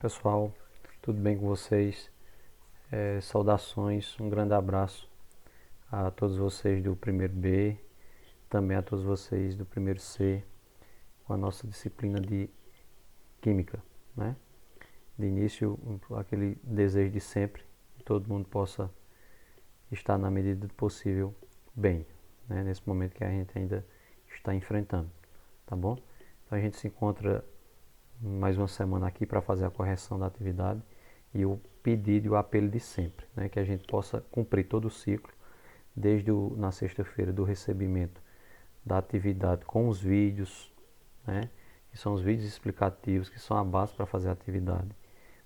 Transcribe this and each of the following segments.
Pessoal, tudo bem com vocês? Saudações, um grande abraço a todos vocês do primeiro B, também a todos vocês do primeiro C, com a nossa disciplina de Química, né? De início, aquele desejo de sempre que todo mundo possa estar na medida do possível bem, né? Nesse momento que a gente ainda está enfrentando, tá bom? Então a gente se encontra mais uma semana aqui para fazer a correção da atividade e o pedido e o apelo de sempre, né? Que a gente possa cumprir todo o ciclo, desde na sexta-feira do recebimento da atividade com os vídeos, né? Que são os vídeos explicativos, que são a base para fazer a atividade,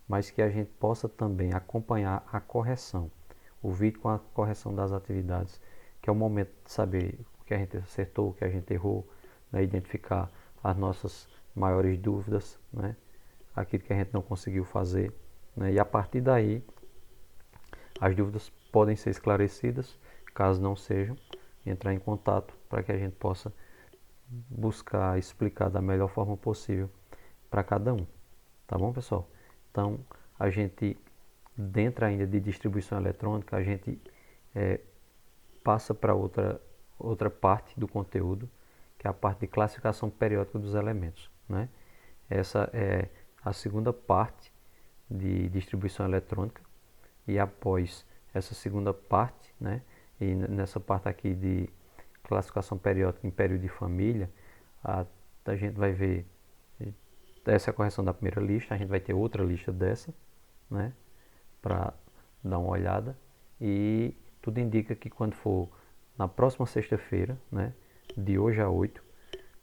mas que a gente possa também acompanhar a correção, o vídeo com a correção das atividades, que é o momento de saber o que a gente acertou, o que a gente errou, né? Identificar as nossas maiores dúvidas, né? Aquilo que a gente não conseguiu fazer, né? E a partir daí as dúvidas podem ser esclarecidas. Caso não sejam, entrar em contato para que a gente possa buscar explicar da melhor forma possível para cada um, tá bom, pessoal? Então a gente, dentro ainda de distribuição eletrônica, a gente passa para outra parte do conteúdo, que é a parte de classificação periódica dos elementos, né? Essa é a segunda parte de distribuição eletrônica, e após essa segunda parte, né, e nessa parte aqui de classificação periódica em período de família, a gente vai ver, essa é a correção da primeira lista, a gente vai ter outra lista dessa, né, para dar uma olhada, e tudo indica que quando for na próxima sexta-feira, né, de hoje a 8,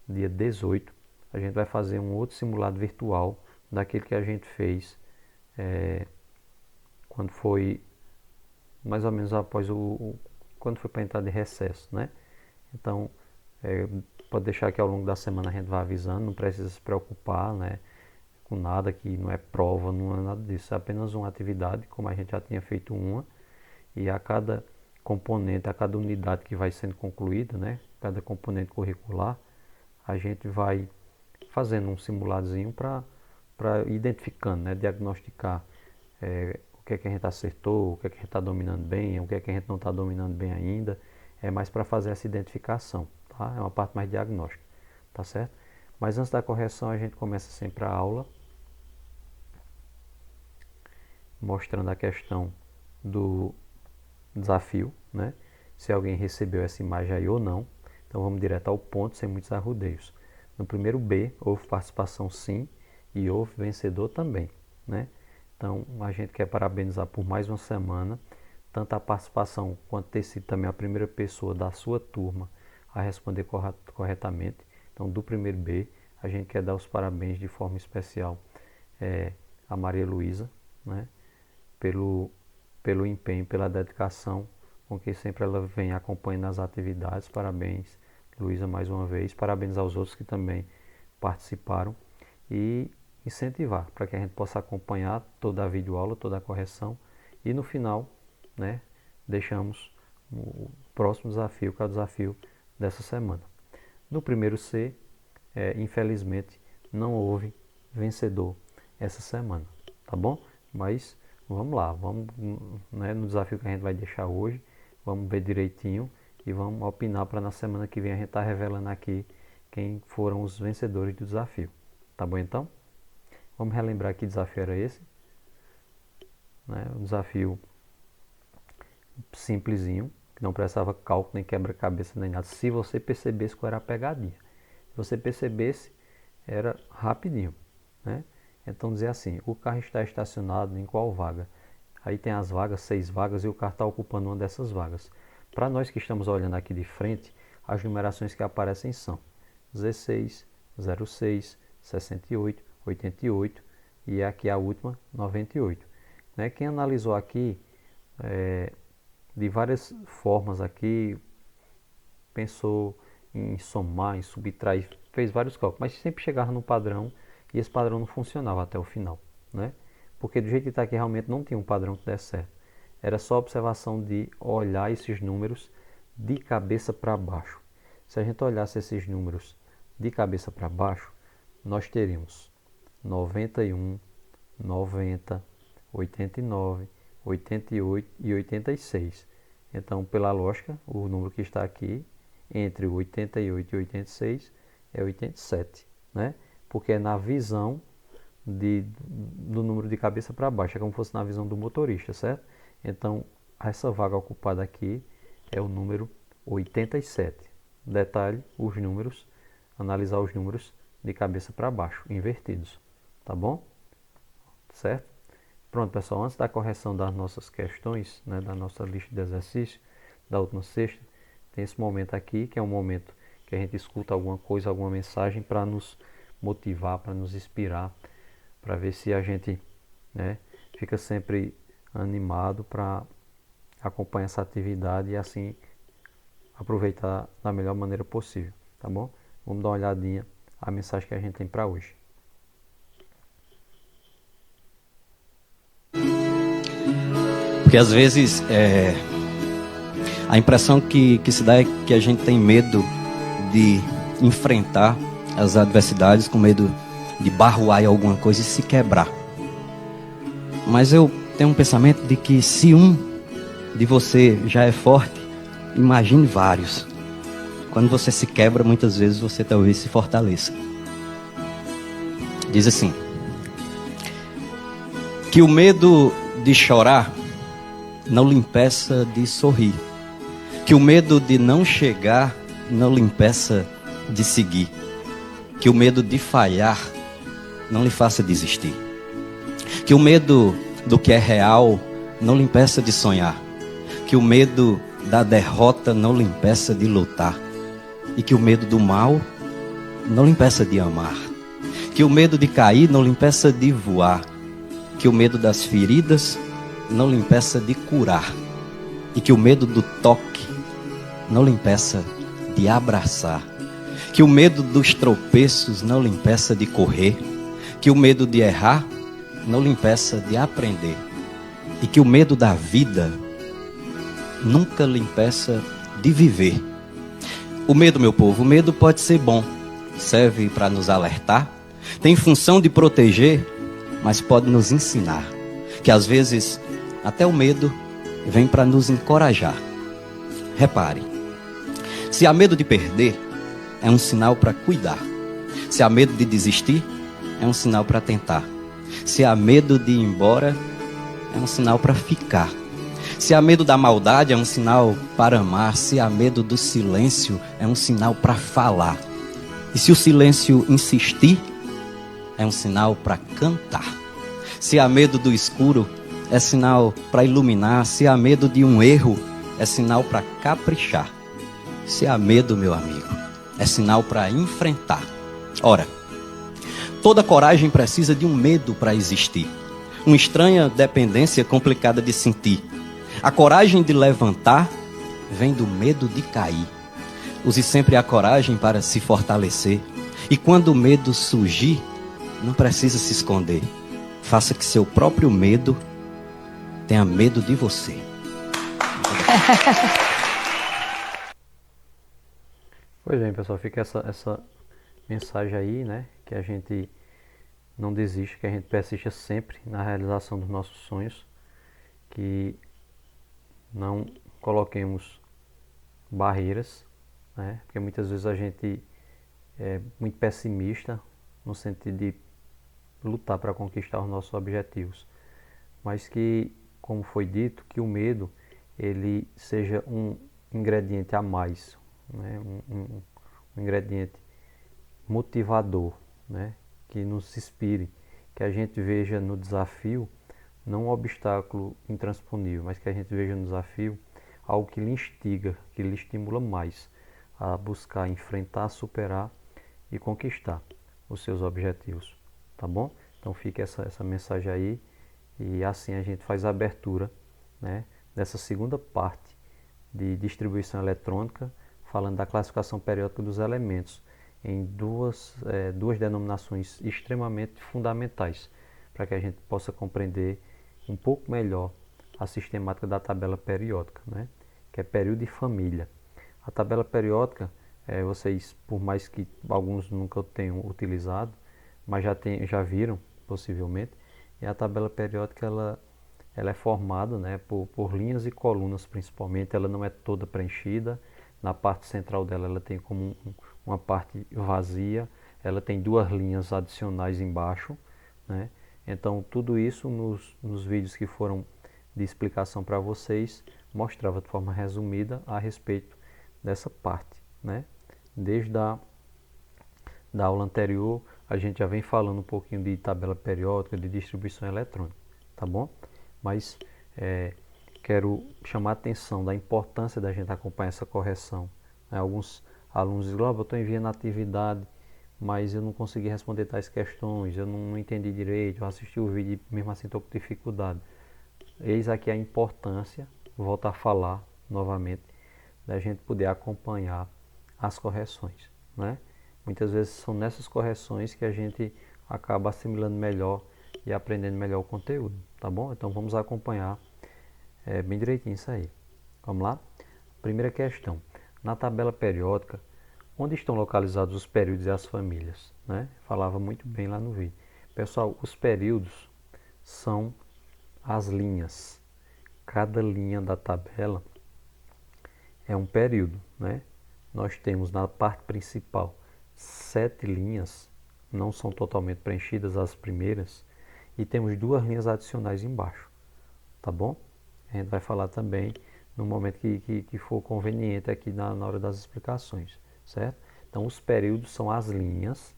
dia 18, a gente vai fazer um outro simulado virtual daquele que a gente fez quando foi mais ou menos após quando foi para entrar de recesso, né? Então, pode deixar que ao longo da semana a gente vá avisando, não precisa se preocupar, né, com nada, que não é prova, não é nada disso, é apenas uma atividade, como a gente já tinha feito uma, e a cada componente, a cada unidade que vai sendo concluída, né, cada componente curricular, a gente vai fazendo um simuladozinho para identificando, né, diagnosticar o que é que a gente acertou, o que é que a gente está dominando bem, o que é que a gente não está dominando bem ainda. É mais para fazer essa identificação, tá? É uma parte mais diagnóstica, tá certo? Mas antes da correção, a gente começa sempre a aula mostrando a questão do desafio, né? Se alguém recebeu essa imagem aí ou não. Então vamos direto ao ponto, sem muitos arrudeios. No primeiro B, houve participação sim e houve vencedor também, né? Então a gente quer parabenizar por mais uma semana, tanto a participação quanto ter sido também a primeira pessoa da sua turma a responder corretamente. Então do primeiro B, a gente quer dar os parabéns de forma especial a Maria Luísa, né? Pelo empenho, pela dedicação com que sempre ela vem acompanhando as atividades. Parabéns, Luísa, mais uma vez. Parabéns aos outros que também participaram. E incentivar para que a gente possa acompanhar toda a videoaula, toda a correção. E no final, né, deixamos o próximo desafio, que é o desafio dessa semana. No primeiro C, infelizmente, não houve vencedor essa semana, tá bom? Mas vamos lá, vamos, né, no desafio que a gente vai deixar hoje, vamos ver direitinho e vamos opinar para na semana que vem a gente estar revelando aqui quem foram os vencedores do desafio, tá bom então? Vamos relembrar que desafio era esse, né? Um desafio simplesinho, que não precisava cálculo, nem quebra-cabeça, nem nada. Se você percebesse qual era a pegadinha. Se você percebesse, era rapidinho, né? Então dizer assim, o carro está estacionado em qual vaga? Aí tem as vagas, 6 vagas, e o carro está ocupando uma dessas vagas. Para nós que estamos olhando aqui de frente, as numerações que aparecem são 16, 06, 68, 88 e aqui a última, 98. Né? Quem analisou aqui de várias formas aqui, pensou em somar, em subtrair, fez vários cálculos, mas sempre chegava no padrão e esse padrão não funcionava até o final, né? Porque do jeito que está aqui realmente não tinha um padrão que desse certo. Era só observação de olhar esses números de cabeça para baixo. Se a gente olhasse esses números de cabeça para baixo, nós teríamos 91, 90, 89, 88 e 86. Então, pela lógica, o número que está aqui entre o 88 e 86 é 87, né? Porque é na visão do número de cabeça para baixo, é como se fosse na visão do motorista, certo? Então, essa vaga ocupada aqui é o número 87. Detalhe, os números, analisar os números de cabeça para baixo, invertidos, tá bom? Certo? Pronto, pessoal, antes da correção das nossas questões, né, da nossa lista de exercícios, da última sexta, tem esse momento aqui, que é um momento que a gente escuta alguma coisa, alguma mensagem para nos motivar, para nos inspirar, para ver se a gente, né, fica sempre animado para acompanhar essa atividade e assim aproveitar da melhor maneira possível, tá bom? Vamos dar uma olhadinha a mensagem que a gente tem para hoje. Porque às vezes a impressão que se dá é que a gente tem medo de enfrentar as adversidades, com medo de barroar em alguma coisa e se quebrar. Mas eu tenho um pensamento de que se um de você já é forte, imagine vários. Quando você se quebra, muitas vezes você talvez se fortaleça. Diz assim: que o medo de chorar não lhe impeça de sorrir. Que o medo de não chegar não lhe impeça de seguir. Que o medo de falhar não lhe faça desistir. Que o medo do que é real não lhe impeça de sonhar. Que o medo da derrota não lhe impeça de lutar. E que o medo do mal não lhe impeça de amar. Que o medo de cair não lhe impeça de voar. Que o medo das feridas não lhe impeça de curar. E que o medo do toque não lhe impeça de abraçar. Que o medo dos tropeços não lhe impeça de correr. Que o medo de errar não lhe impeça de aprender. E que o medo da vida nunca lhe impeça de viver. O medo, meu povo, o medo pode ser bom. Serve para nos alertar. Tem função de proteger, mas pode nos ensinar. Que às vezes até o medo vem para nos encorajar. Repare, se há medo de perder, é um sinal para cuidar. Se há medo de desistir, é um sinal para tentar. Se há medo de ir embora, é um sinal para ficar. Se há medo da maldade, é um sinal para amar. Se há medo do silêncio, é um sinal para falar. E se o silêncio insistir, é um sinal para cantar. Se há medo do escuro, é sinal para iluminar. Se há medo de um erro, é sinal para caprichar. Se há medo, meu amigo, é sinal para enfrentar. Ora, toda coragem precisa de um medo para existir. Uma estranha dependência complicada de sentir. A coragem de levantar vem do medo de cair. Use sempre a coragem para se fortalecer. E quando o medo surgir, não precisa se esconder. Faça que seu próprio medo tenha medo de você. Pois bem, pessoal, fica essa mensagem aí, né? Que a gente não desista, que a gente persista sempre na realização dos nossos sonhos, que não coloquemos barreiras, né? Porque muitas vezes a gente é muito pessimista no sentido de lutar para conquistar os nossos objetivos, mas que, como foi dito, que o medo ele seja um ingrediente a mais, né? um ingrediente motivador, né? Que nos inspire, que a gente veja no desafio não um obstáculo intransponível, mas que a gente veja no desafio algo que lhe instiga, que lhe estimula mais a buscar, enfrentar, superar e conquistar os seus objetivos, tá bom? Então fica essa mensagem aí e assim a gente faz a abertura, né, dessa segunda parte de distribuição eletrônica, falando da classificação periódica dos elementos em duas denominações extremamente fundamentais para que a gente possa compreender um pouco melhor a sistemática da tabela periódica, né, que é período e família. A tabela periódica, vocês, por mais que alguns nunca tenham utilizado, mas já viram, possivelmente, E a tabela periódica ela é formada, né, por linhas e colunas principalmente. Ela não é toda preenchida. Na parte central dela ela tem como uma parte vazia. Ela tem duas linhas adicionais embaixo, né? Então tudo isso nos vídeos que foram de explicação para vocês mostrava de forma resumida a respeito dessa parte, né? Desde da aula anterior a gente já vem falando um pouquinho de tabela periódica, de distribuição eletrônica, tá bom? Mas quero chamar a atenção da importância da gente acompanhar essa correção, né? Alguns alunos dizem, eu estou enviando atividade, mas eu não consegui responder tais questões, eu não entendi direito, eu assisti o vídeo e mesmo assim estou com dificuldade. Eis aqui a importância, volto a falar novamente, da gente poder acompanhar as correções, né? Muitas vezes são nessas correções que a gente acaba assimilando melhor e aprendendo melhor o conteúdo, tá bom? Então vamos acompanhar bem direitinho isso aí. Vamos lá? Primeira questão. Na tabela periódica, onde estão localizados os períodos e as famílias, né? Falava muito bem lá no vídeo. Pessoal, os períodos são as linhas. Cada linha da tabela é um período, né? Nós temos na parte principal 7 linhas, não são totalmente preenchidas as primeiras, e temos 2 linhas adicionais embaixo, tá bom? A gente vai falar também no momento que for conveniente aqui na hora das explicações, certo? Então os períodos são as linhas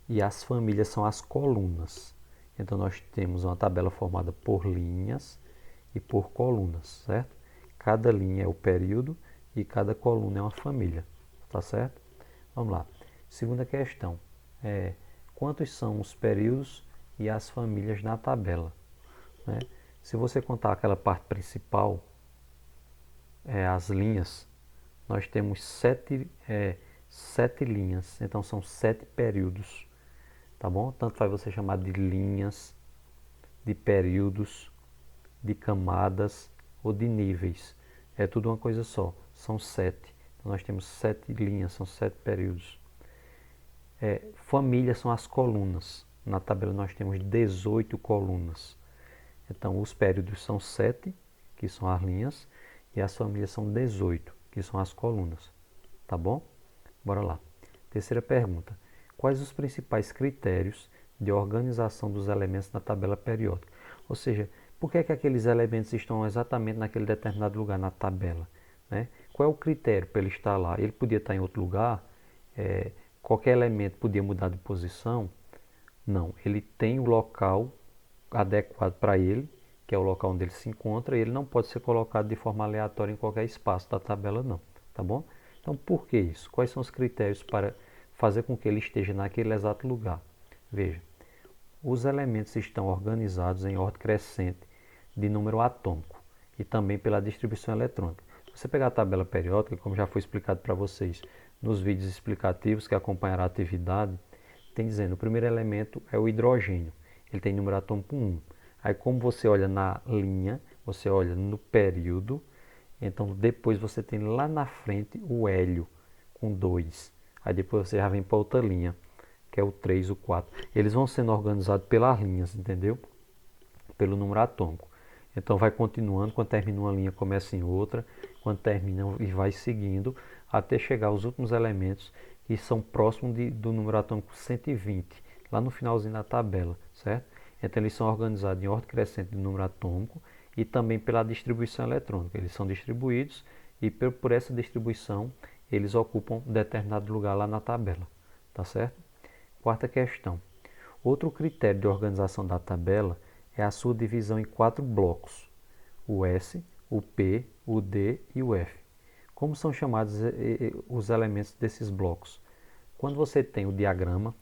e as famílias são as colunas. Então nós temos uma tabela formada por linhas e por colunas, certo? Cada linha é o período e cada coluna é uma família, tá certo? Vamos lá. Segunda questão. Quantos são os períodos e as famílias na tabela, né? Se você contar aquela parte principal, as linhas, nós temos 7 linhas, então são 7 períodos, tá bom? Tanto faz você chamar de linhas, de períodos, de camadas ou de níveis. É tudo uma coisa só, são 7. Então nós temos 7 linhas, são 7 períodos. Famílias são as colunas. Na tabela nós temos 18 colunas. Então os períodos são 7, que são as linhas, e as famílias são 18, que são as colunas. Tá bom? Bora lá. Terceira pergunta. Quais os principais critérios de organização dos elementos na tabela periódica? Ou seja, por que aqueles elementos estão exatamente naquele determinado lugar na tabela, né? Qual é o critério para ele estar lá? Ele podia estar em outro lugar? Qualquer elemento podia mudar de posição? Não, ele tem o local adequado para ele, que é o local onde ele se encontra, e ele não pode ser colocado de forma aleatória em qualquer espaço da tabela não, tá bom? Então por que isso? Quais são os critérios para fazer com que ele esteja naquele exato lugar? Veja, os elementos estão organizados em ordem crescente de número atômico e também pela distribuição eletrônica. Se você pegar a tabela periódica, como já foi explicado para vocês nos vídeos explicativos que acompanhará a atividade, tem dizendo, o primeiro elemento é o hidrogênio, ele tem número atômico 1. Aí como você olha na linha, você olha no período, então depois você tem lá na frente o hélio com 2. Aí depois você já vem para outra linha, que é o 3, o 4. Eles vão sendo organizados pelas linhas, entendeu? Pelo número atômico. Então vai continuando, quando termina uma linha começa em outra, quando termina e vai seguindo, até chegar aos últimos elementos que são próximos do número atômico 120, lá no finalzinho da tabela, certo? Então eles são organizados em ordem crescente de número atômico e também pela distribuição eletrônica. Eles são distribuídos e por essa distribuição eles ocupam determinado lugar lá na tabela, tá certo? Quarta questão. Outro critério de organização da tabela é a sua divisão em 4 blocos, o S, o P, o D e o F. Como são chamados os elementos desses blocos? Quando você tem o diagrama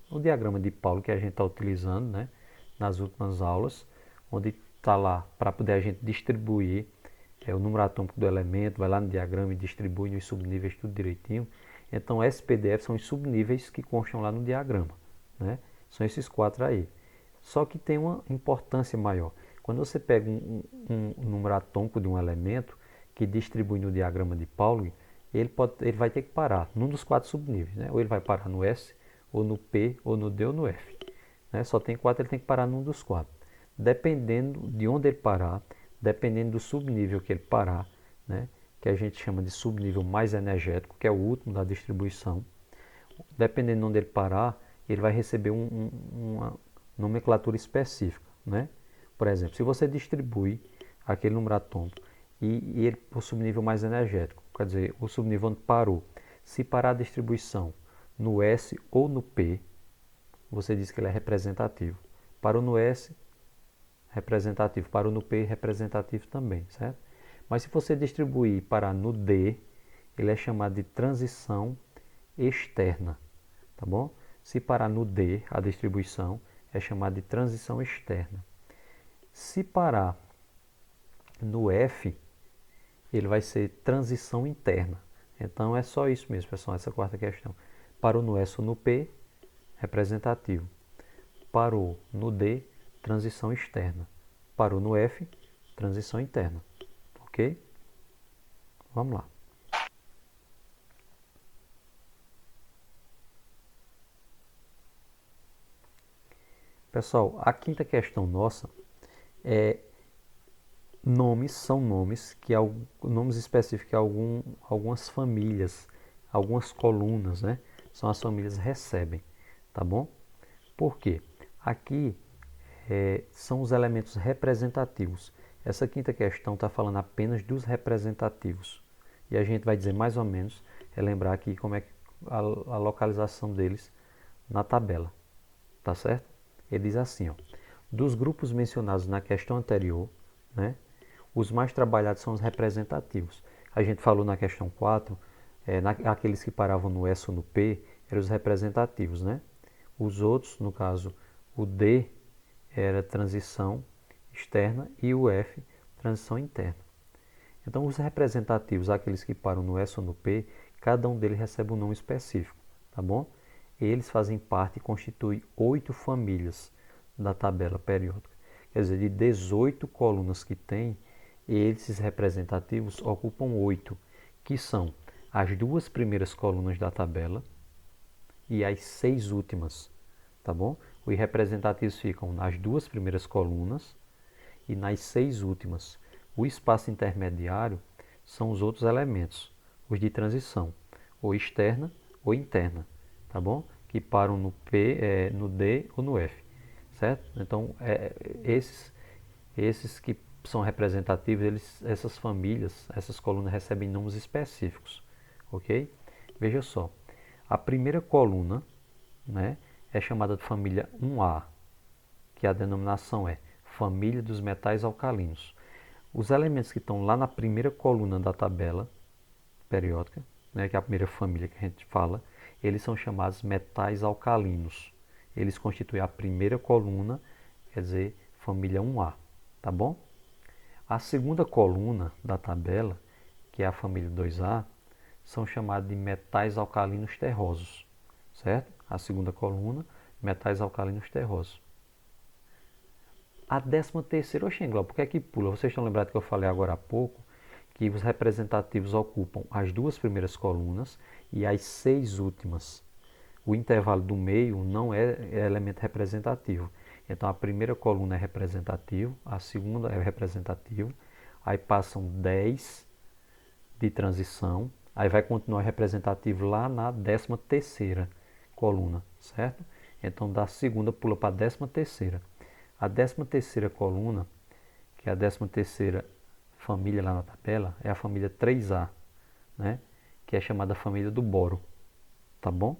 de Paulo que a gente está utilizando, né, nas últimas aulas, onde está lá para poder a gente distribuir o número atômico do elemento, vai lá no diagrama e distribui nos subníveis tudo direitinho. Então S, P, D, F são os subníveis que constam lá no diagrama, né? São esses 4 aí. Só que tem uma importância maior. Quando você pega um número atômico de um elemento que distribui no diagrama de Paulo, ele vai ter que parar num dos 4 subníveis, né? Ou ele vai parar no S, ou no P, ou no D, ou no F. né? Só tem 4, ele tem que parar num dos 4. Dependendo de onde ele parar, dependendo do subnível que ele parar, né? Que a gente chama de subnível mais energético, que é o último da distribuição, dependendo de onde ele parar, ele vai receber uma nomenclatura específica, né? Por exemplo, se você distribui aquele número atômico e ele para o subnível mais energético, quer dizer, o subnível onde parou, se parar a distribuição no S ou no P, você diz que ele é representativo. Parou no S, representativo. Parou no P, representativo também, certo? Mas se você distribuir e parar no D, ele é chamado de transição externa, tá bom? Se parar no D, a distribuição, é chamado de transição externa. Se parar no F, ele vai ser transição interna. Então é só isso mesmo, pessoal, essa quarta questão. Parou no S ou no P, representativo. Parou no D, transição externa. Parou no F, transição interna. Ok? Vamos lá. Pessoal, a quinta questão nossa é nomes, são nomes que nomes específicos que algumas famílias, algumas colunas, né? São as famílias recebem, tá bom? Por quê? Aqui são os elementos representativos. Essa quinta questão está falando apenas dos representativos. E a gente vai dizer mais ou menos, relembrar aqui como é a localização deles na tabela. Tá certo? Ele diz assim, ó, dos grupos mencionados na questão anterior, né, os mais trabalhados são os representativos. A gente falou na questão 4, aqueles que paravam no S ou no P, eram os representativos, né? Os outros, no caso, o D era transição externa e o F, transição interna. Então, os representativos, aqueles que param no S ou no P, cada um deles recebe um nome específico, tá bom? Eles fazem parte e constituem 8 famílias da tabela periódica. Quer dizer, de 18 colunas que tem, esses representativos ocupam 8, que são as 2 primeiras colunas da tabela e as 6 últimas, tá bom? Os representativos ficam nas 2 primeiras colunas e nas 6 últimas. O espaço intermediário são os outros elementos, os de transição, ou externa ou interna, tá bom? Que param no P, no D ou no F, certo? Então, esses que são representativos, essas famílias, essas colunas recebem nomes específicos, ok? Veja só, a primeira coluna, né, é chamada de família 1A, que a denominação é família dos metais alcalinos. Os elementos que estão lá na primeira coluna da tabela periódica, né, que é a primeira família que a gente fala, eles são chamados metais alcalinos. Eles constituem a primeira coluna, quer dizer, família 1A, tá bom? A segunda coluna da tabela, que é a família 2A, são chamados de metais alcalinos terrosos, certo? A segunda coluna, metais alcalinos terrosos. A 13ª, oxe, Englau, por que é que pula? Vocês estão lembrados que eu falei agora há pouco que os representativos ocupam as 2 primeiras colunas e as 6 últimas. O intervalo do meio não é elemento representativo. Então a primeira coluna é representativo, a segunda é representativo, aí passam 10 de transição, aí vai continuar representativo lá na 13ª coluna, certo? Então da segunda pula para a 13ª. A 13ª coluna, que é a 13ª família lá na tabela, é a família 3A, né? Que é chamada família do boro, tá bom?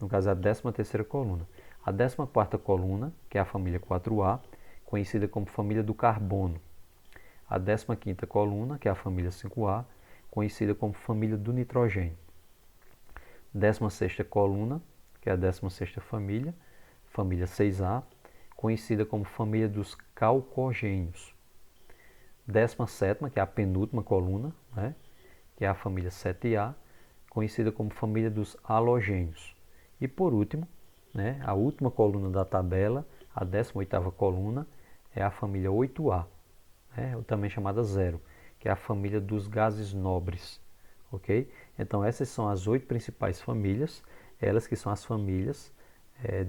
No caso é a 13ª coluna. A 14ª coluna, que é a família 4A, conhecida como família do carbono. A 15ª coluna, que é a família 5A, conhecida como família do nitrogênio. 16ª coluna, que é a 16ª família, família 6A, conhecida como família dos calcogênios. 17ª, que é a penúltima coluna, né, que é a família 7A, conhecida como família dos halogênios. E por último, né, a última coluna da tabela, a 18ª coluna, é a família 8A, né, também chamada 0, que é a família dos gases nobres. Ok? Então essas são as 8 principais famílias, elas que são as famílias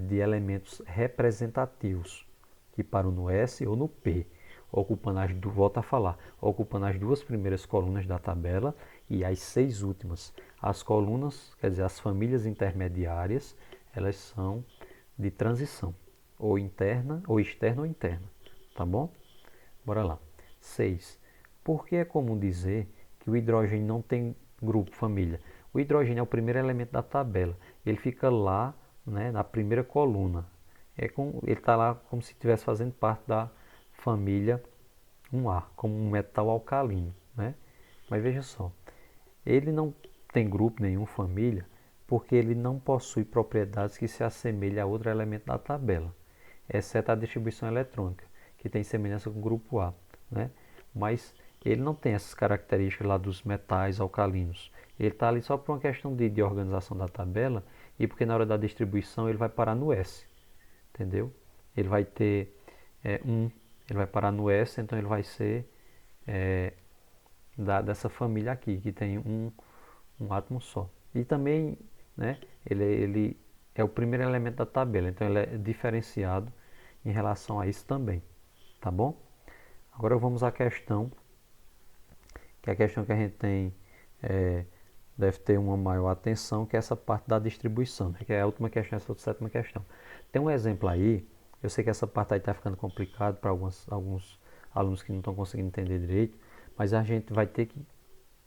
de elementos representativos que param no S ou no P, ocupando volto a falar, ocupando as duas primeiras colunas da tabela e as 6 últimas. As colunas, quer dizer, as famílias intermediárias, elas são de transição, ou interna, ou externa ou interna, tá bom? Bora lá. 6. Por que é comum dizer que o hidrogênio não tem grupo, família? O hidrogênio é o primeiro elemento da tabela. Ele fica lá, né, na primeira coluna. Ele está lá como se estivesse fazendo parte da família 1A, como um metal alcalino, né? Mas veja só, ele não tem grupo nenhum, família, porque ele não possui propriedades que se assemelhem a outro elemento da tabela, exceto a distribuição eletrônica, que tem semelhança com o grupo A, né? Mas ele não tem essas características lá dos metais alcalinos. Ele está ali só por uma questão de organização da tabela e porque na hora da distribuição ele vai parar no S, entendeu? Ele vai ter ele vai parar no S, então ele vai ser dessa família aqui, que tem um átomo só. E também, né, ele é o primeiro elemento da tabela, então ele é diferenciado em relação a isso também, tá bom? Agora vamos à questão, que é a questão que a gente tem, deve ter uma maior atenção, que é essa parte da distribuição, né, que é a última questão, essa sétima questão. Tem um exemplo aí, eu sei que essa parte aí está ficando complicado para alguns alunos que não estão conseguindo entender direito, mas a gente vai ter que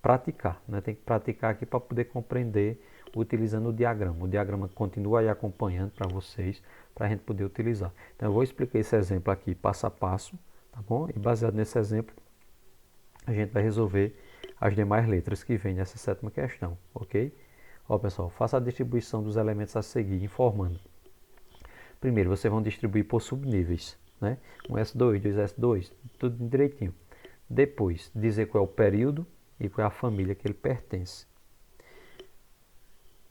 praticar, né? Tem que praticar aqui para poder compreender utilizando o diagrama. O diagrama continua aí acompanhando para vocês, para a gente poder utilizar. Então eu vou explicar esse exemplo aqui passo a passo, tá bom? E baseado nesse exemplo, a gente vai resolver as demais letras que vêm nessa sétima questão, ok? Ó pessoal, faça a distribuição dos elementos a seguir, informando. Primeiro, vocês vão distribuir por subníveis, né? Um S2, 2S2, tudo direitinho. Depois, dizer qual é o período e qual é a família que ele pertence.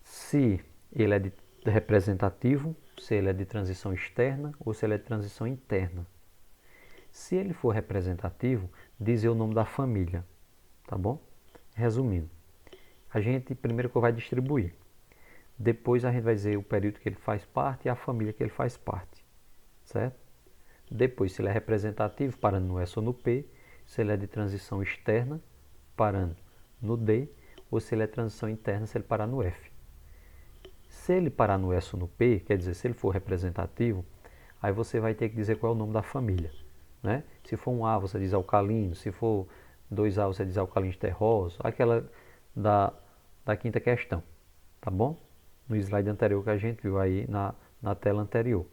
Se ele é de representativo, se ele é de transição externa ou se ele é de transição interna. Se ele for representativo, dizer o nome da família, tá bom? Resumindo, a gente primeiro que vai distribuir. Depois a gente vai dizer o período que ele faz parte e a família que ele faz parte, certo? Depois, se ele é representativo, parando no S ou no P. Se ele é de transição externa, parando no D. Ou se ele é transição interna, se ele parar no F. Se ele parar no S ou no P, quer dizer, se ele for representativo, aí você vai ter que dizer qual é o nome da família, né? Se for um A, você diz alcalino. Se for 2A, você diz alcalinos terrosos. Aquela da quinta questão, tá bom? No slide anterior que a gente viu aí na tela anterior,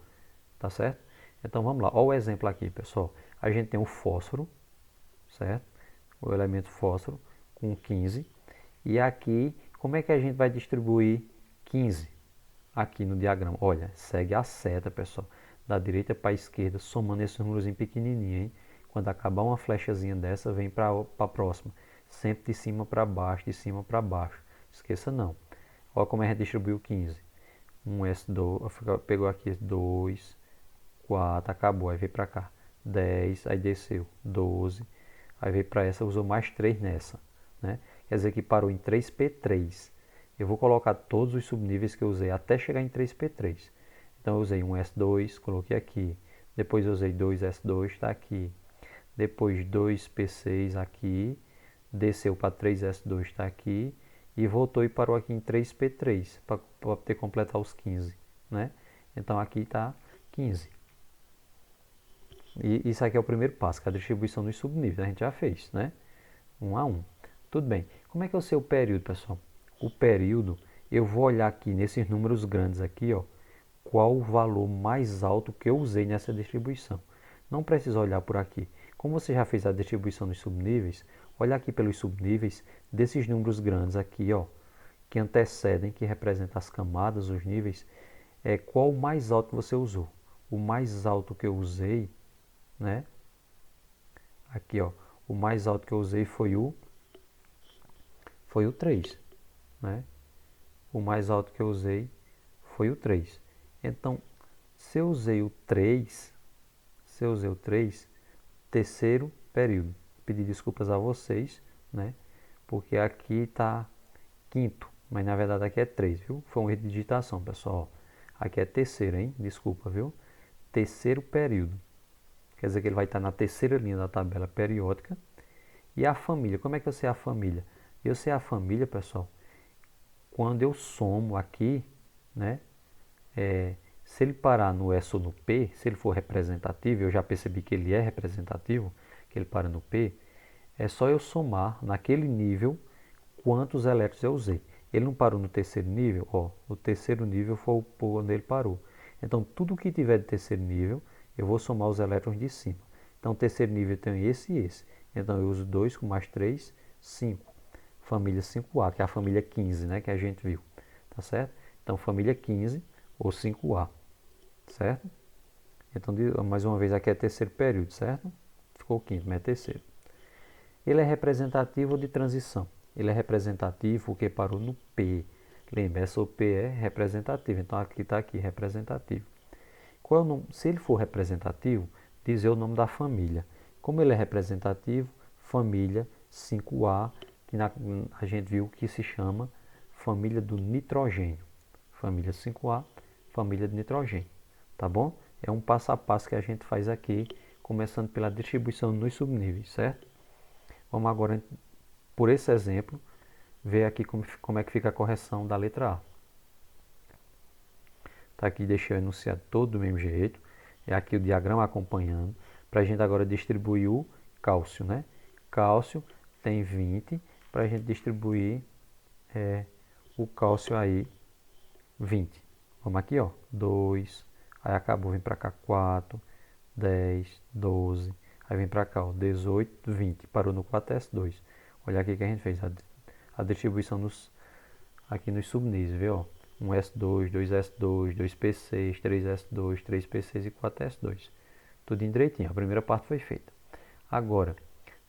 tá certo? Então vamos lá, olha o exemplo aqui, pessoal. A gente tem o fósforo, certo? O elemento fósforo com 15. E aqui, como é que a gente vai distribuir 15? Aqui no diagrama, olha, segue a seta, pessoal, da direita para a esquerda, somando esses números em pequenininho, hein? Quando acabar uma flechazinha dessa, vem para a próxima. Sempre de cima para baixo, de cima para baixo. Esqueça não. Olha como a gente distribuiu 15. Um S2, pegou aqui 2, 4, acabou, aí veio para cá. 10, aí desceu. 12, aí veio para essa, usou mais 3 nessa, né? Quer dizer que parou em 3P3. Eu vou colocar todos os subníveis que eu usei até chegar em 3P3. Então eu usei um S2, coloquei aqui. Depois eu usei 2S2, está aqui. Depois 2P6 aqui. Desceu para 3S2, está aqui. E voltou e parou aqui em 3P3, para poder completar os 15, né? Então aqui está 15. E isso aqui é o primeiro passo, que é a distribuição dos subníveis. A gente já fez, né? 1 a 1. Tudo bem. Como é que eu sei o período, pessoal? O período, eu vou olhar aqui nesses números grandes aqui, ó, qual o valor mais alto que eu usei nessa distribuição. Não precisa olhar por aqui. Como você já fez a distribuição dos subníveis, olha aqui pelos subníveis desses números grandes aqui, ó, que antecedem, que representam as camadas, os níveis, qual o mais alto que você usou. O mais alto que eu usei, né? Aqui, ó, o mais alto que eu usei foi o 3, né? O mais alto que eu usei foi o 3. Então, se eu usei o 3, terceiro período. Pedir desculpas a vocês, né? Porque aqui está quinto, mas na verdade aqui é 3, viu? Foi um erro de digitação, pessoal. Aqui é terceiro, hein? Desculpa, viu? Terceiro período. Quer dizer que ele vai estar na terceira linha da tabela periódica. E a família, como é que eu sei a família? Eu sei a família, pessoal, quando eu somo aqui, né? Se ele parar no S ou no P, se ele for representativo, eu já percebi que ele é representativo, que ele para no P, é só eu somar naquele nível quantos elétrons eu usei. Ele não parou no terceiro nível, ó, o terceiro nível foi onde ele parou. Então, tudo que tiver de terceiro nível, eu vou somar os elétrons de cima. Então, terceiro nível tem esse e esse. Então, eu uso 2 com mais 3, 5. Família 5A, que é a família 15, né, que a gente viu. Tá certo? Então, família 15 ou 5A. Certo? Então, mais uma vez, aqui é terceiro período, certo? Ficou quinto, mas é terceiro. Ele é representativo de transição. Ele é representativo porque parou no P. Lembra, essa P é representativo. Então, aqui está aqui, representativo. Qual é o nome? Se ele for representativo, dizer o nome da família. Como ele é representativo, família 5A, que a gente viu que se chama família do nitrogênio. Família 5A, família de nitrogênio. Tá bom? É um passo a passo que a gente faz aqui, começando pela distribuição nos subníveis, certo? Vamos agora, por esse exemplo, ver aqui como é que fica a correção da letra A. Tá aqui, deixei o enunciado todo do mesmo jeito. É aqui o diagrama acompanhando. Para a gente agora distribuir o cálcio, né? Cálcio tem 20. Para a gente distribuir o cálcio aí, 20. Vamos aqui, ó. 2. Aí acabou, vem para cá 4, 10, 12. Aí vem para cá, ó, 18, 20. Parou no 4S2. Olha aqui que a gente fez a distribuição aqui nos subníveis, viu? Ó. 1S2, 2S2, 2P6, 3S2, 3P6 e 4S2. Tudo direitinho. A primeira parte foi feita. Agora,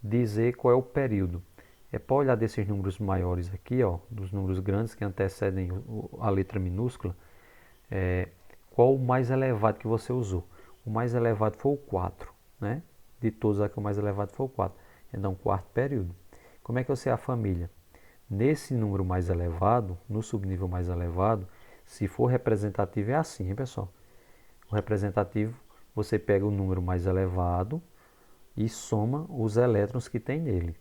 dizer qual é o período. É para olhar desses números maiores aqui, ó, dos números grandes que antecedem a letra minúscula, qual o mais elevado que você usou. O mais elevado foi o 4, né? De todos aqui, o mais elevado foi o 4. Então, quarto período. Como é que eu sei a família? Nesse número mais elevado, no subnível mais elevado, se for representativo é assim, hein, pessoal? O representativo, você pega o número mais elevado e soma os elétrons que tem nele.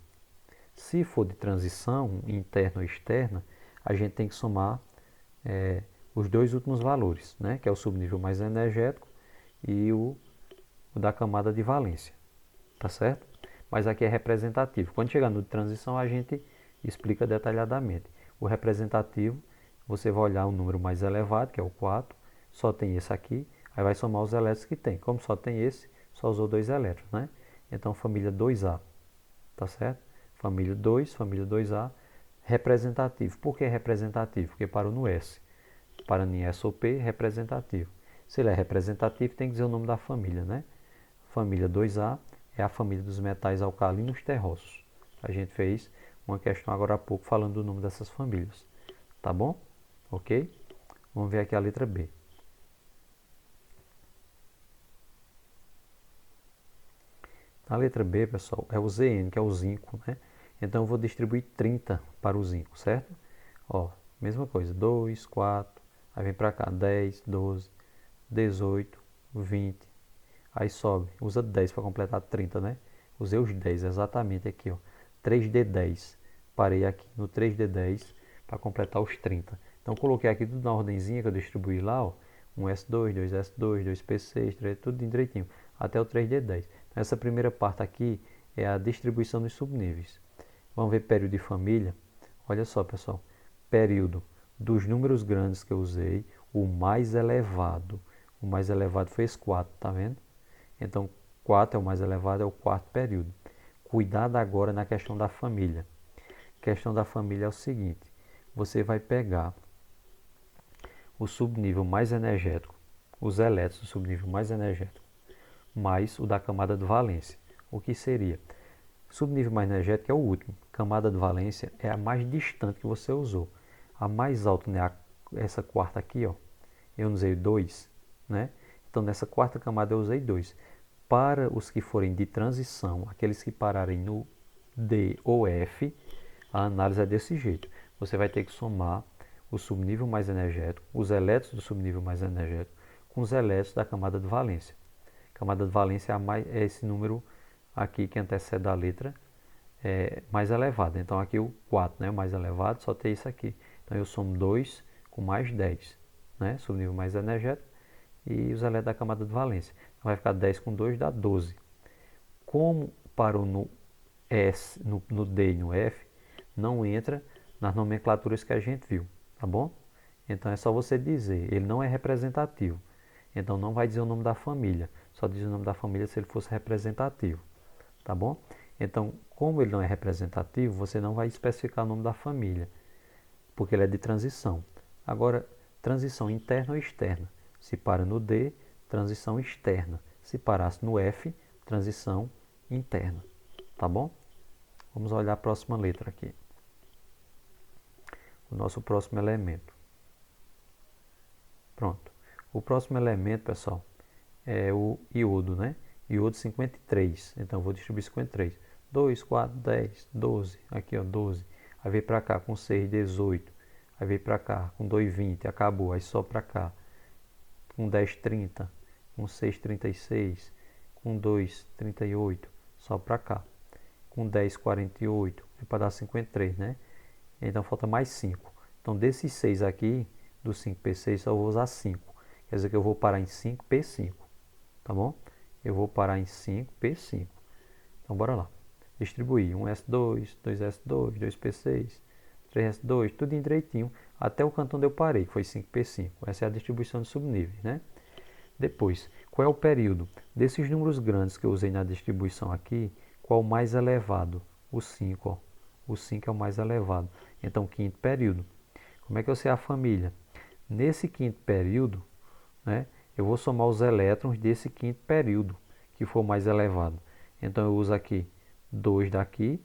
Se for de transição, interna ou externa, a gente tem que somar os dois últimos valores, né? Que é o subnível mais energético e o da camada de valência. Tá certo? Mas aqui é representativo. Quando chegar no de transição, a gente explica detalhadamente. O representativo, você vai olhar o número mais elevado, que é o 4, só tem esse aqui, aí vai somar os elétrons que tem. Como só tem esse, só usou 2 elétrons, né? Então, família 2A, tá certo? Família 2, família 2A, representativo. Por que representativo? Porque parou no S. Para em S ou P, representativo. Se ele é representativo, tem que dizer o nome da família, né? Família 2A é a família dos metais alcalinos terrosos. A gente fez uma questão agora há pouco falando do nome dessas famílias. Tá bom? Ok? Vamos ver aqui a letra B. Na letra B, pessoal, é o Zn, que é o zinco, né? Então eu vou distribuir 30 para o zinco, certo? Ó, mesma coisa, 2, 4, aí vem para cá, 10, 12, 18, 20, aí sobe, usa 10 para completar 30, né? Usei os 10 exatamente aqui, ó, 3D10, parei aqui no 3D10 para completar os 30. Então coloquei aqui tudo na ordenzinha que eu distribuí lá, ó, 1S2, 2S2, 2P6, 3, tudo direitinho, até o 3D10. Então, essa primeira parte aqui é a distribuição dos subníveis. Vamos ver período de família. Olha só, pessoal, período dos números grandes que eu usei, o mais elevado foi esse 4, tá vendo? Então, 4 é o mais elevado, é o quarto período. Cuidado agora na questão da família. A questão da família é o seguinte, você vai pegar o subnível mais energético, os elétrons do subnível mais energético, mais o da camada de valência. O que seria? Subnível mais energético é o último. Camada de valência é a mais distante que você usou. A mais alta, né? Essa quarta aqui, ó, eu usei 2, né? Então, nessa quarta camada eu usei 2. Para os que forem de transição, aqueles que pararem no D ou F, a análise é desse jeito. Você vai ter que somar o subnível mais energético, os elétrons do subnível mais energético, com os elétrons da camada de valência. A camada de valência é esse número aqui que antecede a letra mais elevada. Então aqui o 4, né, o mais elevado, só tem isso aqui. Então eu somo 2 com mais 10, né, subnível mais energético, e os elétrons da camada de valência. Então vai ficar 10 com 2 dá 12. Como parou no S, no D e no F, não entra nas nomenclaturas que a gente viu, tá bom? Então é só você dizer, ele não é representativo. Então não vai dizer o nome da família, só diz o nome da família se ele fosse representativo, tá bom? Então, como ele não é representativo, você não vai especificar o nome da família, porque ele é de transição. Agora, transição interna ou externa. Se para no D, transição externa. Se parasse no F, transição interna. Tá bom? Vamos olhar a próxima letra aqui. O nosso próximo elemento. Pronto. O próximo elemento, pessoal, é o iodo, né? Iodo 53. Então, eu vou distribuir 53. 2, 4, 10, 12. Aqui, ó, 12. Aí veio para cá com 6, 18. Aí veio para cá com 2, 20. Acabou. Aí só para cá. Com 10, 30. Com 6, 36. Com 2, 38. Só para cá. Com 10, 48. É para dar 53, né? Então falta mais 5. Então desses 6 aqui, do 5P6, só vou usar 5. Quer dizer que eu vou parar em 5P5. Tá bom? Eu vou parar em 5P5. Então bora lá. Distribuir 1S2, 2S2, 2P6, 3S2, tudo em direitinho, até o canto onde eu parei, que foi 5P5. Essa é a distribuição de subníveis, né? Depois, qual é o período? Desses números grandes que eu usei na distribuição aqui, qual o mais elevado? O 5, ó. O 5 é o mais elevado. Então, quinto período. Como é que eu sei a família? Nesse quinto período, né, eu vou somar os elétrons desse quinto período, que for mais elevado. Então, eu uso aqui 2 daqui,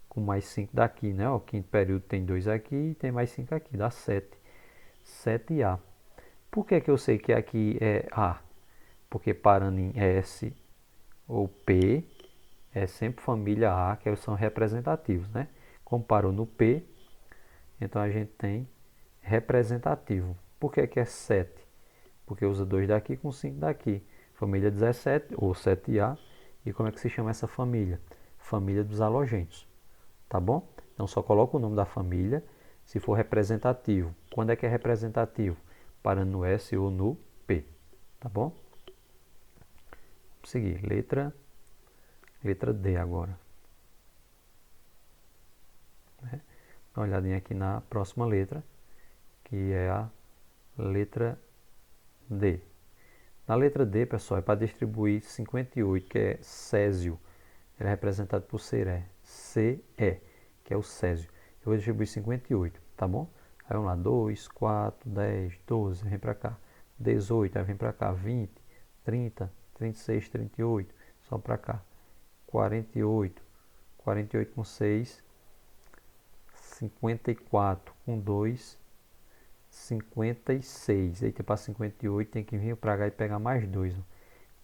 com mais 5 daqui, né? O quinto período tem 2 aqui e tem mais 5 aqui, dá 7. 7A. Por que eu sei que aqui é A? Porque parando em S ou P, é sempre família A, que são representativos, né? Como parou no P, então a gente tem representativo. Por que é 7? Porque usa 2 daqui com 5 daqui. Família 17 ou 7A. E como é que se chama essa família? Família dos halogênios. Tá bom? Então só coloca o nome da família se for representativo. Quando é que é representativo? Parando no S ou no P. Tá bom? Vamos seguir. Letra D agora. Dá uma olhadinha aqui na próxima letra, que é a letra D. Na letra D, pessoal, é para distribuir 58, que é césio. Ele é representado por CE, que é o césio. Eu vou distribuir 58, tá bom? Aí vamos lá, 2, 4, 10, 12, vem para cá. 18, aí vem para cá, 20, 30, 36, 38, só para cá. 48, 48 com 6, 54 com 2, 56. Aí tem para 58, tem que vir para cá e pegar mais 2.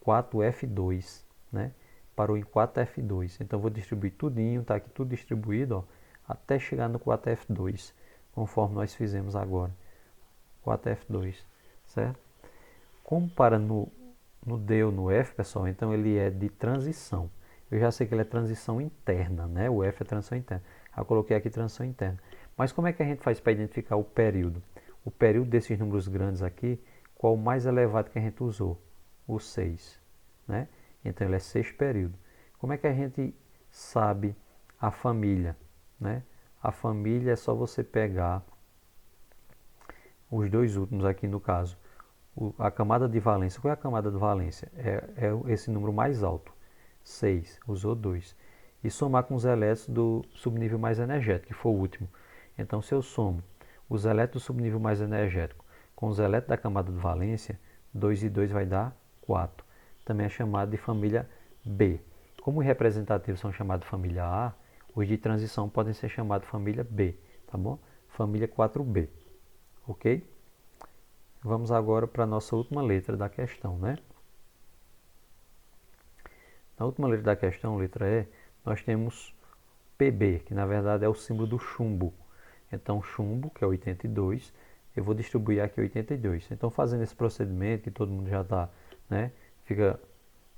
4F2, né? Parou em 4F2. Então vou distribuir tudinho, tá aqui tudo distribuído, ó, até chegar no 4F2, conforme nós fizemos agora. 4F2, certo? Como para no D ou no F, pessoal, então ele é de transição. Eu já sei que ele é transição interna, né? O F é transição interna. Eu coloquei aqui transição interna. Mas como é que a gente faz para identificar o período? O período desses números grandes aqui, qual o mais elevado que a gente usou? O 6, né? Então ele é 6 período. Como é que a gente sabe a família, né? A família é só você pegar os dois últimos aqui no caso. A camada de valência. Qual é a camada de valência? É esse número mais alto. 6, usou 2. E somar com os elétrons do subnível mais energético, que foi o último. Então, se eu somo os elétrons do subnível mais energético com os elétrons da camada de valência, 2 e 2 vai dar 4. Também é chamado de família B. Como os representativos são chamados de família A, os de transição podem ser chamados de família B, tá bom? Família 4B, ok? Vamos agora para a nossa última letra da questão, né? Na última letra da questão, letra E, nós temos PB, que na verdade é o símbolo do chumbo. Então, chumbo, que é 82, eu vou distribuir aqui 82. Então, fazendo esse procedimento, que todo mundo já está, né, fica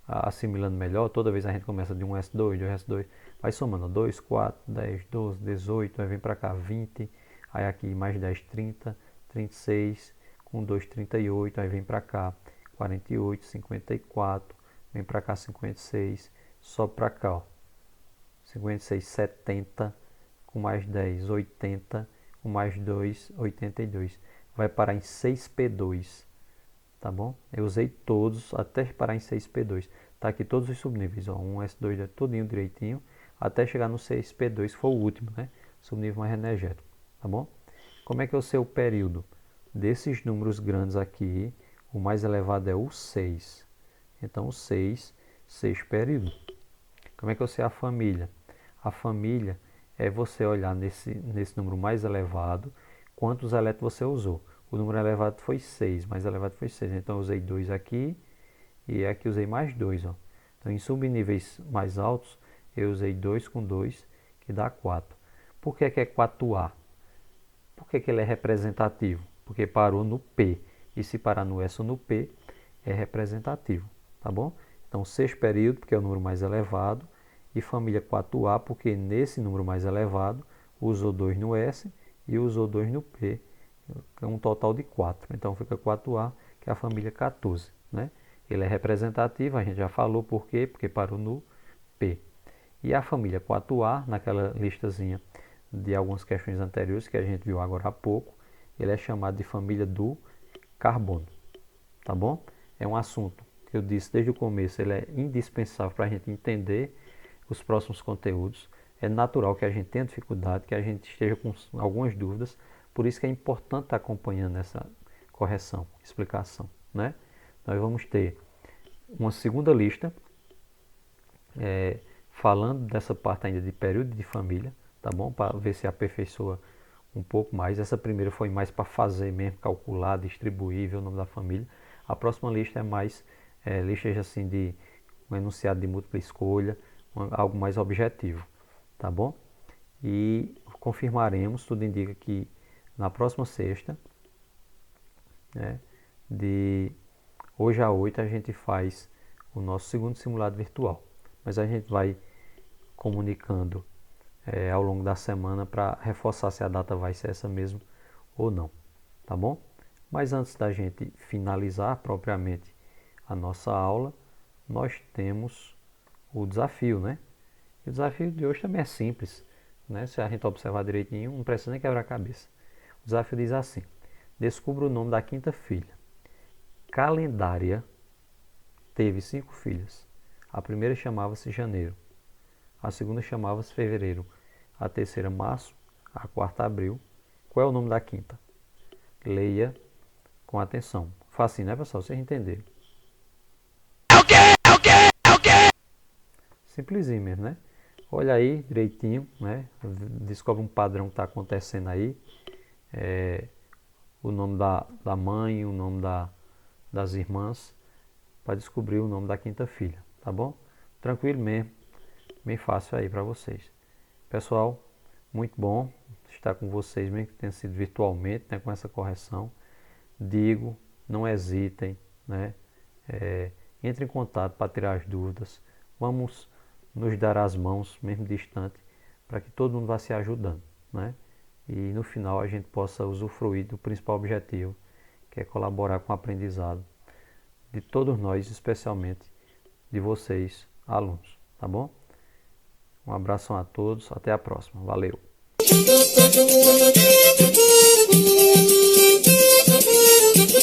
assimilando melhor, toda vez a gente começa de 1S2, 2S2, vai somando 2, 4, 10, 12, 18, aí vem para cá 20, aí aqui mais 10, 30, 36, com 2, 38, aí vem para cá 48, 54, vem para cá 56, sobe para cá, ó, 56, 70, com mais 10, 80, com mais 2, 82. Vai parar em 6P2, tá bom? Eu usei todos até parar em 6P2. Tá aqui todos os subníveis, ó, 1S2 é todinho direitinho, até chegar no 6P2, que foi o último, né? Subnível mais energético, tá bom? Como é que eu sei o período? Desses números grandes aqui, o mais elevado é o 6. Então, o 6 período. Como é que eu sei a família? A família é você olhar nesse número mais elevado, quantos elétrons você usou. O número elevado foi 6, mais elevado foi 6. Então, eu usei 2 aqui e aqui usei mais 2. Ó. Então, em subníveis mais altos, eu usei 2 com 2, que dá 4. Por que é 4A? Por que ele é representativo? Porque parou no P. E se parar no S ou no P, é representativo. Tá bom? Então, 6 período, porque é o número mais elevado. E família 4A, porque nesse número mais elevado, usou 2 no S e usou 2 no P. É um total de 4. Então, fica 4A, que é a família 14. Né? Ele é representativo, a gente já falou por quê? Porque parou no P. E a família 4A, naquela listazinha de algumas questões anteriores que a gente viu agora há pouco, ele é chamado de família do carbono. Tá bom? É um assunto que eu disse desde o começo, ele é indispensável para a gente entender os próximos conteúdos. É natural que a gente tenha dificuldade, que a gente esteja com algumas dúvidas, por isso que é importante estar acompanhando essa correção, explicação, né? Nós vamos ter uma segunda lista, falando dessa parte ainda de período de família, tá bom? Para ver se aperfeiçoa um pouco mais. Essa primeira foi mais para fazer mesmo, calcular, distribuir, ver o nome da família. A próxima lista é mais listas assim de um enunciado de múltipla escolha, algo mais objetivo, tá bom? E confirmaremos, tudo indica que na próxima sexta, né, de hoje a 8, a gente faz o nosso segundo simulado virtual. Mas a gente vai comunicando ao longo da semana para reforçar se a data vai ser essa mesmo ou não, tá bom? Mas antes da gente finalizar propriamente a nossa aula, nós temos o desafio, né? E o desafio de hoje também é simples, né? Se a gente observar direitinho, não precisa nem quebrar a cabeça. O desafio diz assim: descubra o nome da quinta filha. Calendária teve 5 filhas. A primeira chamava-se Janeiro, a segunda chamava-se Fevereiro, a terceira Março, a quarta Abril. Qual é o nome da quinta? Leia com atenção. Facinho, né, pessoal? Vocês entenderam. Simplesinho mesmo, né? Olha aí direitinho, né? Descobre um padrão que está acontecendo aí. O nome da mãe, o nome das irmãs, para descobrir o nome da quinta filha, tá bom? Tranquilo mesmo, bem fácil aí para vocês. Pessoal, muito bom estar com vocês, mesmo que tenha sido virtualmente, né, com essa correção. Digo, não hesitem, né? Entre em contato para tirar as dúvidas. Vamos nos dar as mãos, mesmo distante, para que todo mundo vá se ajudando, né? E no final a gente possa usufruir do principal objetivo, que é colaborar com o aprendizado de todos nós, especialmente de vocês, alunos, tá bom? Um abração a todos, até a próxima, valeu!